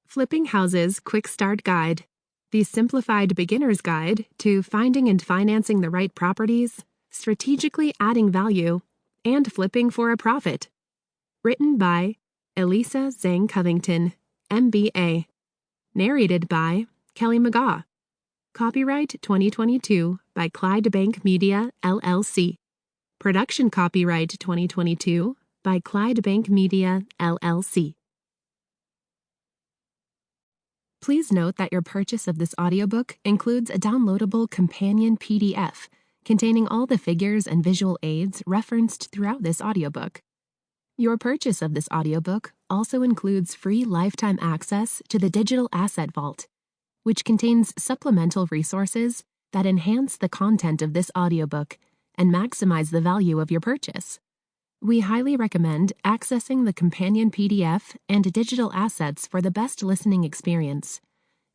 Flipping Houses Quick Start Guide, the simplified beginner's guide to finding and financing the right properties, strategically adding value, and flipping for a profit. Written by Elisa Zheng Covington, MBA. Narrated by Kelly McGaugh. Copyright 2022 by ClydeBank Media, LLC. Production copyright 2022 by ClydeBank Media, LLC. Please note that your purchase of this audiobook includes a downloadable companion PDF containing all the figures and visual aids referenced throughout this audiobook. Your purchase of this audiobook also includes free lifetime access to the Digital Asset Vault, which contains supplemental resources that enhance the content of this audiobook and maximize the value of your purchase. We highly recommend accessing the companion PDF and digital assets for the best listening experience.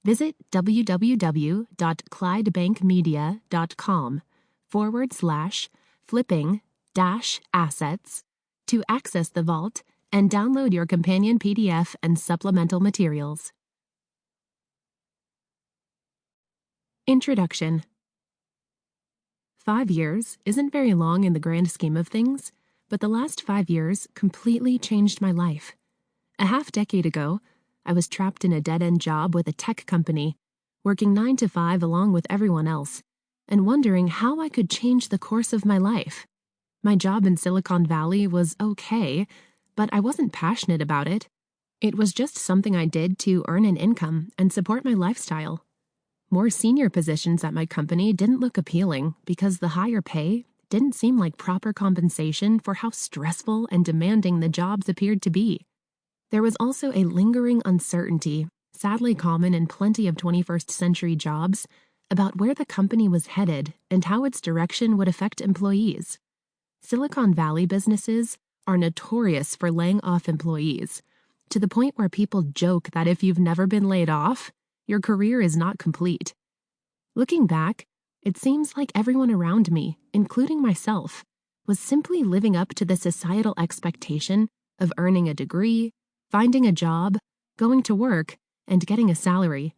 Visit www.clydebankmedia.com/flipping-assets to access the vault and download your companion PDF and supplemental materials. Introduction. 5 years isn't very long in the grand scheme of things, but the last 5 years completely changed my life. A half-decade ago, I was trapped in a dead-end job with a tech company, working 9 to 5 along with everyone else, and wondering how I could change the course of my life. My job in Silicon Valley was okay, but I wasn't passionate about it. It was just something I did to earn an income and support my lifestyle. More senior positions at my company didn't look appealing because the higher pay didn't seem like proper compensation for how stressful and demanding the jobs appeared to be. There was also a lingering uncertainty, sadly common in plenty of 21st century jobs, about where the company was headed and how its direction would affect employees. Silicon Valley businesses are notorious for laying off employees, to the point where people joke that if you've never been laid off, your career is not complete. Looking back, it seems like everyone around me, including myself, was simply living up to the societal expectation of earning a degree, finding a job, going to work, and getting a salary.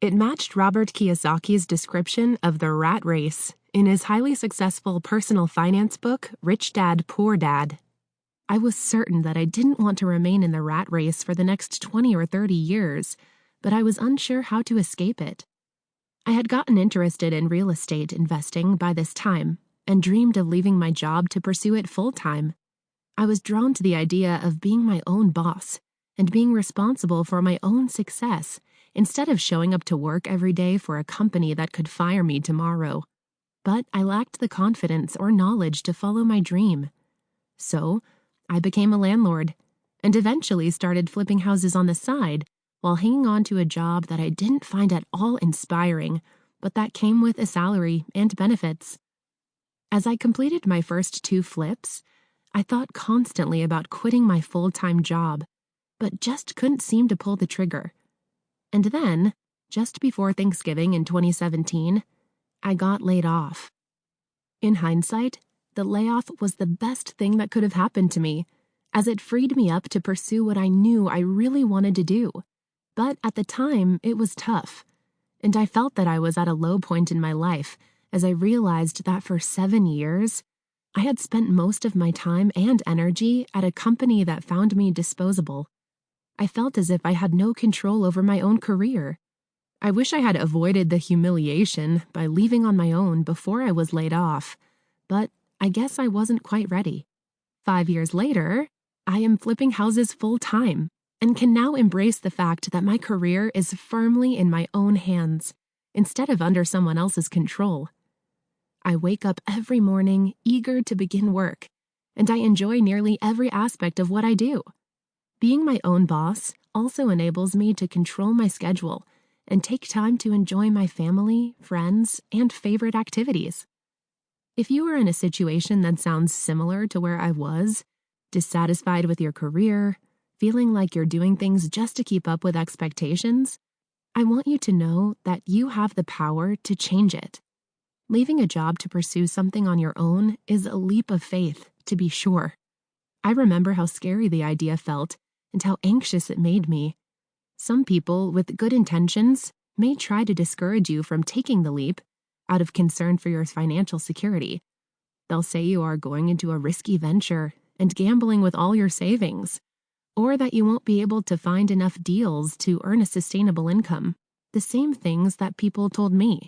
It matched Robert Kiyosaki's description of the rat race in his highly successful personal finance book, Rich Dad, Poor Dad. I was certain that I didn't want to remain in the rat race for the next 20 or 30 years, but I was unsure how to escape it. I had gotten interested in real estate investing by this time and dreamed of leaving my job to pursue it full-time. I was drawn to the idea of being my own boss and being responsible for my own success instead of showing up to work every day for a company that could fire me tomorrow. But I lacked the confidence or knowledge to follow my dream. So I became a landlord and eventually started flipping houses on the side while hanging on to a job that I didn't find at all inspiring, but that came with a salary and benefits. As I completed my first 2 flips, I thought constantly about quitting my full-time job, but just couldn't seem to pull the trigger. And then, just before Thanksgiving in 2017, I got laid off. In hindsight, the layoff was the best thing that could have happened to me, as it freed me up to pursue what I knew I really wanted to do. But at the time, it was tough, and I felt that I was at a low point in my life as I realized that for 7 years, I had spent most of my time and energy at a company that found me disposable. I felt as if I had no control over my own career. I wish I had avoided the humiliation by leaving on my own before I was laid off, but I guess I wasn't quite ready. 5 years later, I am flipping houses full-time and can now embrace the fact that my career is firmly in my own hands, instead of under someone else's control. I wake up every morning eager to begin work, and I enjoy nearly every aspect of what I do. Being my own boss also enables me to control my schedule and take time to enjoy my family, friends, and favorite activities. If you are in a situation that sounds similar to where I was, dissatisfied with your career, feeling like you're doing things just to keep up with expectations, I want you to know that you have the power to change it. Leaving a job to pursue something on your own is a leap of faith, to be sure. I remember how scary the idea felt and how anxious it made me. Some people with good intentions may try to discourage you from taking the leap out of concern for your financial security. They'll say you are going into a risky venture and gambling with all your savings, or that you won't be able to find enough deals to earn a sustainable income, the same things that people told me.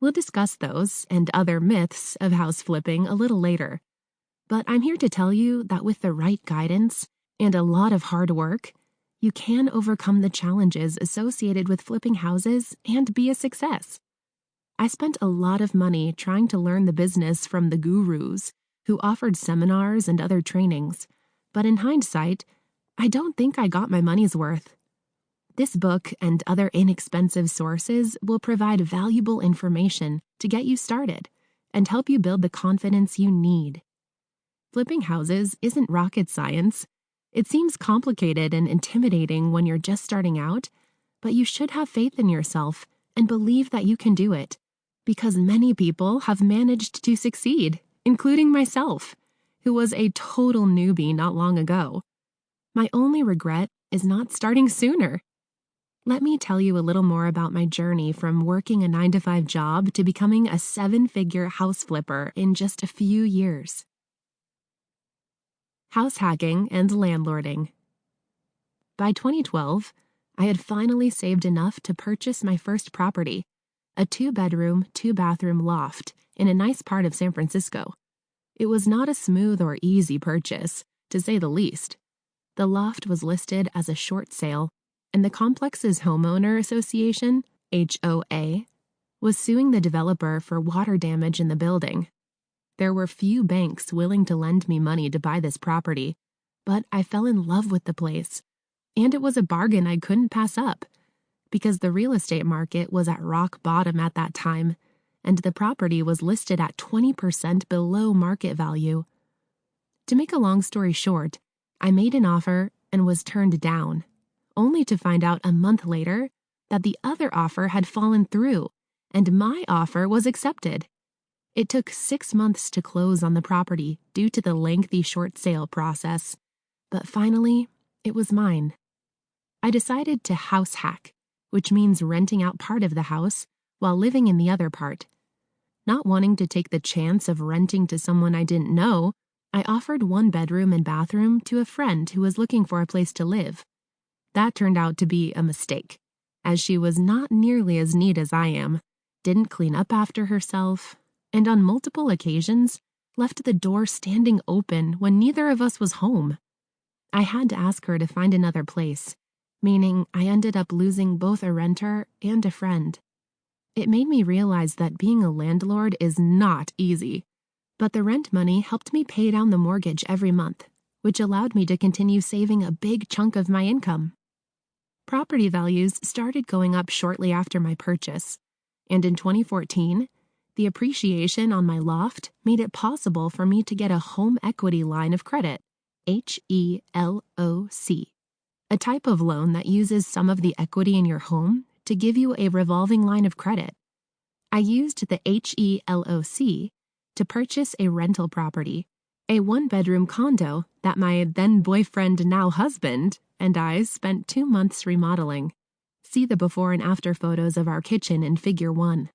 We'll discuss those and other myths of house flipping a little later, but I'm here to tell you that with the right guidance and a lot of hard work, you can overcome the challenges associated with flipping houses and be a success. I spent a lot of money trying to learn the business from the gurus who offered seminars and other trainings, but in hindsight, I don't think I got my money's worth. This book and other inexpensive sources will provide valuable information to get you started and help you build the confidence you need. Flipping houses isn't rocket science. It seems complicated and intimidating when you're just starting out, but you should have faith in yourself and believe that you can do it, because many people have managed to succeed, including myself, who was a total newbie not long ago. My only regret is not starting sooner. Let me tell you a little more about my journey from working a 9-to-5 job to becoming a 7-figure house flipper in just a few years. House hacking and landlording. By 2012, I had finally saved enough to purchase my first property, a 2-bedroom, 2-bathroom loft in a nice part of San Francisco. It was not a smooth or easy purchase, to say the least. The loft was listed as a short sale, and the complex's homeowner association, HOA, was suing the developer for water damage in the building. There were few banks willing to lend me money to buy this property, but I fell in love with the place, and it was a bargain I couldn't pass up, because the real estate market was at rock bottom at that time, and the property was listed at 20% below market value. To make a long story short, I made an offer and was turned down, only to find out a month later that the other offer had fallen through and my offer was accepted. It took 6 months to close on the property due to the lengthy short sale process, but finally, it was mine. I decided to house hack, which means renting out part of the house while living in the other part. Not wanting to take the chance of renting to someone I didn't know, I offered 1 bedroom and bathroom to a friend who was looking for a place to live. That turned out to be a mistake, as she was not nearly as neat as I am, didn't clean up after herself, and on multiple occasions left the door standing open when neither of us was home. I had to ask her to find another place, meaning I ended up losing both a renter and a friend. It made me realize that being a landlord is not easy, but the rent money helped me pay down the mortgage every month, which allowed me to continue saving a big chunk of my income. Property values started going up shortly after my purchase, and in 2014, the appreciation on my loft made it possible for me to get a home equity line of credit, HELOC, a type of loan that uses some of the equity in your home to give you a revolving line of credit. I used the HELOC to purchase a rental property, a 1-bedroom condo that my then-boyfriend, now-husband, and I spent 2 months remodeling. See the before and after photos of our kitchen in Figure 1.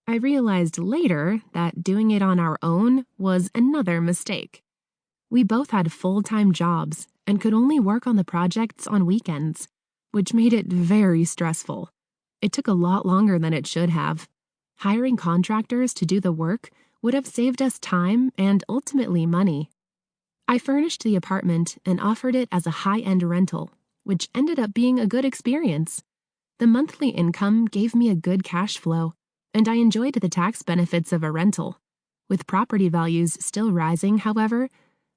I realized later that doing it on our own was another mistake. We both had full-time jobs and could only work on the projects on weekends, which made it very stressful. It took a lot longer than it should have. Hiring contractors to do the work would have saved us time and ultimately money. I furnished the apartment and offered it as a high-end rental, which ended up being a good experience. The monthly income gave me a good cash flow, and I enjoyed the tax benefits of a rental. With property values still rising, however,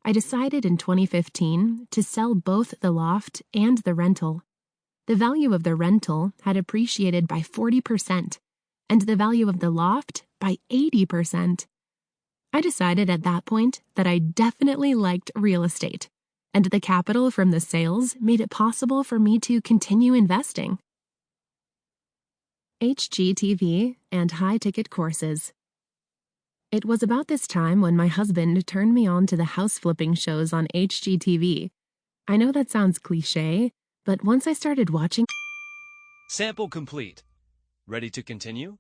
I decided in 2015 to sell both the loft and the rental. The value of the rental had appreciated by 40%, and the value of the loft by 80%. I decided at that point that I definitely liked real estate, and the capital from the sales made it possible for me to continue investing. HGTV and high-ticket courses. It was about this time when my husband turned me on to the house flipping shows on HGTV. I know that sounds cliché, But once I started watching... Sample complete. Ready to continue?